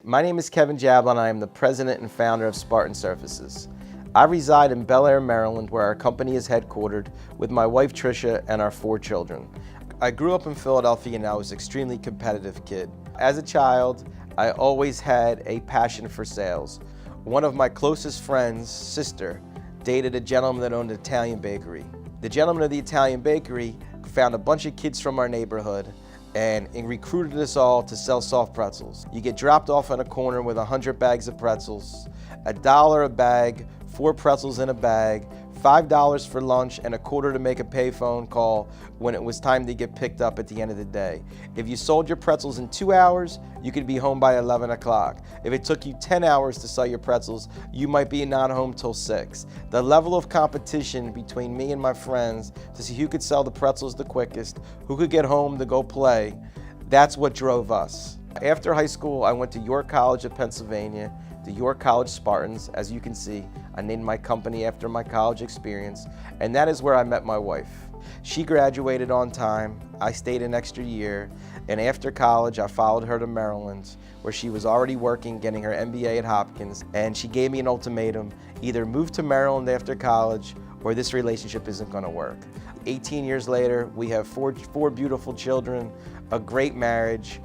My name is Kevin Jablon. I am the president and founder of Spartan Surfaces. I reside in Bel Air, Maryland, where our company is headquartered with my wife Tricia and our 4 children. I grew up in Philadelphia and I was an extremely competitive kid. As a child, I always had a passion for sales. One of my closest friends' sister dated a gentleman that owned an Italian bakery. The gentleman of the Italian bakery found a bunch of kids from our neighborhood and recruited us all to sell soft pretzels. You get dropped off on a corner with 100 bags of pretzels, $1 a bag, 4 pretzels in a bag, $5 for lunch, and $0.25 to make a payphone call when it was time to get picked up at the end of the day. If you sold your pretzels in 2 hours, you could be home by 11 o'clock. If it took you 10 hours to sell your pretzels, you might be not home till 6. The level of competition between me and my friends to see who could sell the pretzels the quickest, who could get home to go play, that's what drove us. After high school, I went to York College of Pennsylvania, the York College Spartans. As you can see, I named my company after my college experience, and that is where I met my wife. She graduated on time, I stayed an extra year, and after college I followed her to Maryland, where she was already working, getting her MBA at Hopkins, and she gave me an ultimatum: either move to Maryland after college or this relationship isn't going to work. 18 years later, we have four beautiful children, a great marriage.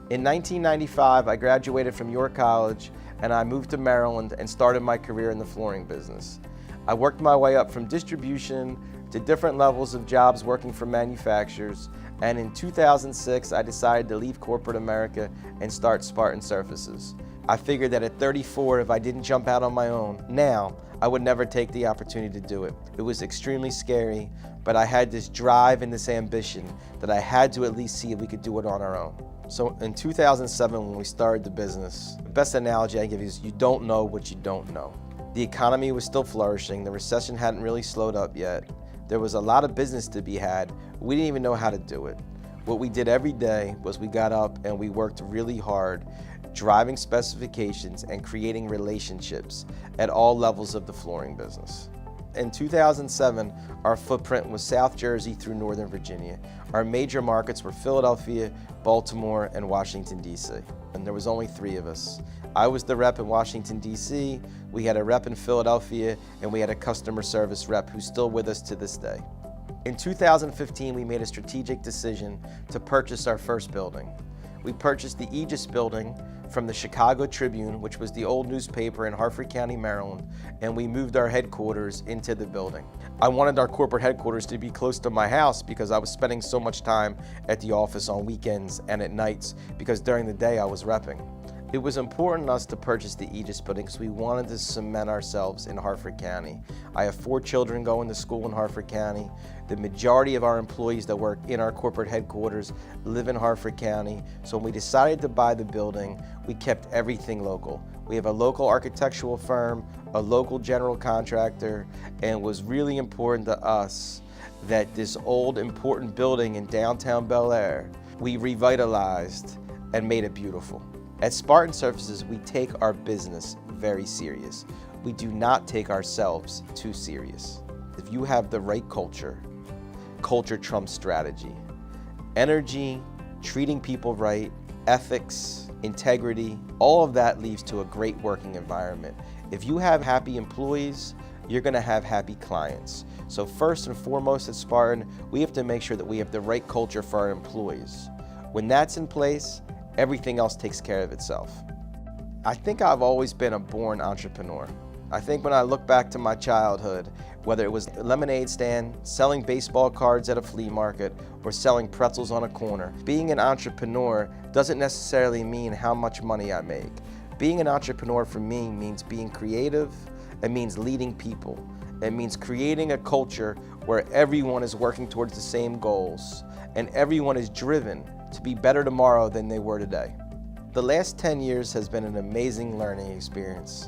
In 1995, I graduated from York College and I moved to Maryland and started my career in the flooring business. I worked my way up from distribution to different levels of jobs working for manufacturers, and in 2006 I decided to leave corporate America and start Spartan Surfaces. I figured that at 34, if I didn't jump out on my own now, I would never take the opportunity to do it. It was extremely scary, but I had this drive and this ambition that I had to at least see if we could do it on our own. So in 2007, when we started the business, the best analogy I give you is you don't know what you don't know. The economy was still flourishing, the recession hadn't really slowed up yet. There was a lot of business to be had. We didn't even know how to do it. What we did every day was we got up and we worked really hard, driving specifications and creating relationships at all levels of the flooring business. In 2007, our footprint was South Jersey through Northern Virginia. Our major markets were Philadelphia, Baltimore, and Washington, D.C. And there was only 3 of us. I was the rep in Washington, D.C., we had a rep in Philadelphia, and we had a customer service rep who's still with us to this day. In 2015, we made a strategic decision to purchase our first building. We purchased the Aegis building from the Chicago Tribune, which was the old newspaper in Harford County, Maryland, and we moved our headquarters into the building. I wanted our corporate headquarters to be close to my house because I was spending so much time at the office on weekends and at nights, because during the day I was repping. It was important to us to purchase the Aegis building because we wanted to cement ourselves in Harford County. I have 4 children going to school in Harford County. The majority of our employees that work in our corporate headquarters live in Harford County. So when we decided to buy the building, we kept everything local. We have a local architectural firm, a local general contractor, and it was really important to us that this old important building in downtown Bel Air, we revitalized and made it beautiful. At Spartan Surfaces, we take our business very serious. We do not take ourselves too serious. If you have the right culture, culture trumps strategy. Energy, treating people right, ethics, integrity, all of that leads to a great working environment. If you have happy employees, you're going to have happy clients. So first and foremost at Spartan, we have to make sure that we have the right culture for our employees. When that's in place, everything else takes care of itself. I think I've always been a born entrepreneur. I think when I look back to my childhood, whether it was a lemonade stand, selling baseball cards at a flea market, or selling pretzels on a corner, being an entrepreneur doesn't necessarily mean how much money I make. Being an entrepreneur for me means being creative, it means leading people, it means creating a culture where everyone is working towards the same goals and everyone is driven to be better tomorrow than they were today. The last 10 years has been an amazing learning experience.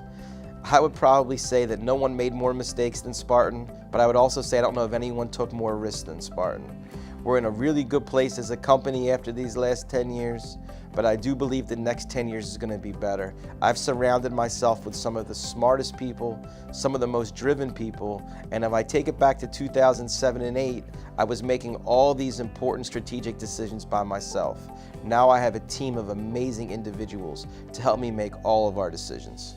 I would probably say that no one made more mistakes than Spartan, but I would also say I don't know if anyone took more risks than Spartan. We're in a really good place as a company after these last 10 years, but I do believe the next 10 years is going to be better. I've surrounded myself with some of the smartest people, some of the most driven people, and if I take it back to 2007 and 8, I was making all these important strategic decisions by myself. Now I have a team of amazing individuals to help me make all of our decisions.